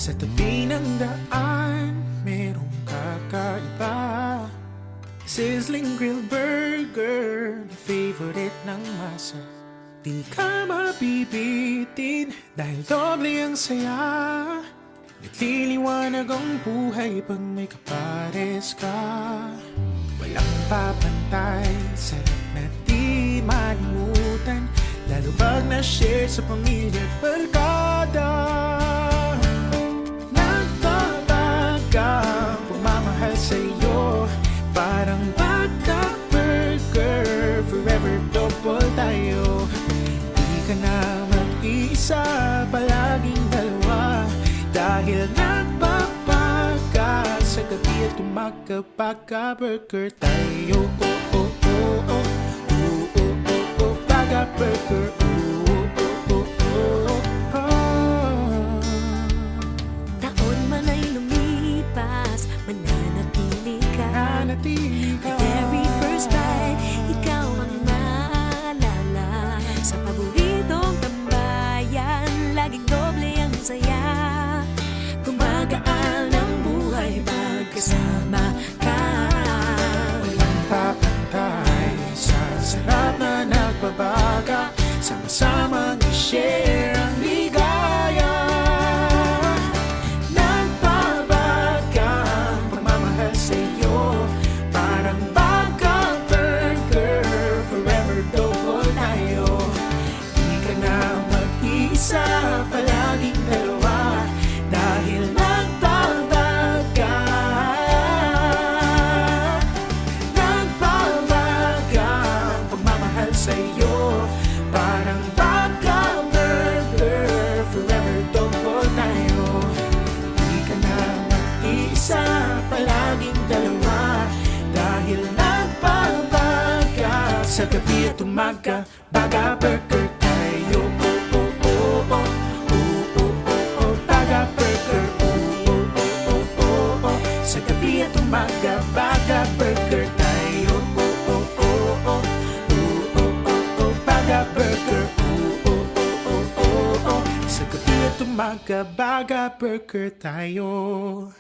Sa tabi ng daan, merong kakaiba. Sizzling grilled burger, na favorite ng masa. Di ka mabibitin dahil doble ang saya. Nagliliwanag ang buhay pag may kapares ka. Walang papantay, sarap na di malimutan, lalo pag na-share sa pamilya at barkada. Nagbabagang pumamahal sa'yo, parang Baga Burger, forever double tayo. Di ka na mag-iisa, palaging dalawa, dahil nagbabaga sa gabi at umaga. Baga Burger tayo, oh, oh, oh, oh. Oh, oh, oh, oh. Baga Burger, oh, oh, oh, oh, oh. Taon man ay lumipas, mananatili ka. Nanatili ka. The very first bite, ikaw ang naalala. Sa paboritong tambayan, laging doble ang saya. Gumagaan ang buhay pagkasama ka. Walang papantay sa sarap na nagbabaga, sama-samang i-share ang ligaya. Nagbabaga ang pagmamahal sa'yo, parang Baga Burger, forever double tayo. Di ka na mag-iisa, palaging dalawa, dahil nagbabaga. Nagbabaga ang pagmamahal sa'yo, parang Baga Burger, forever double tayo. Di ka na mag-iisa, palaging dalawa, dahil nagbabaga sa gabi at umaga. Baga Burger tayo, oh, oh, oh, oh. Oh, oh, oh, oh. Baga Burger, oh, oh, oh, oh, oh, oh. Sa gabi at umaga, Baga Burger tayo, oh, oh, oh, oh. Oh, oh, oh, oh. Baga Burger, oh, oh, oh, oh, oh, oh. Sa gabi at umaga, Baga Burger tayo.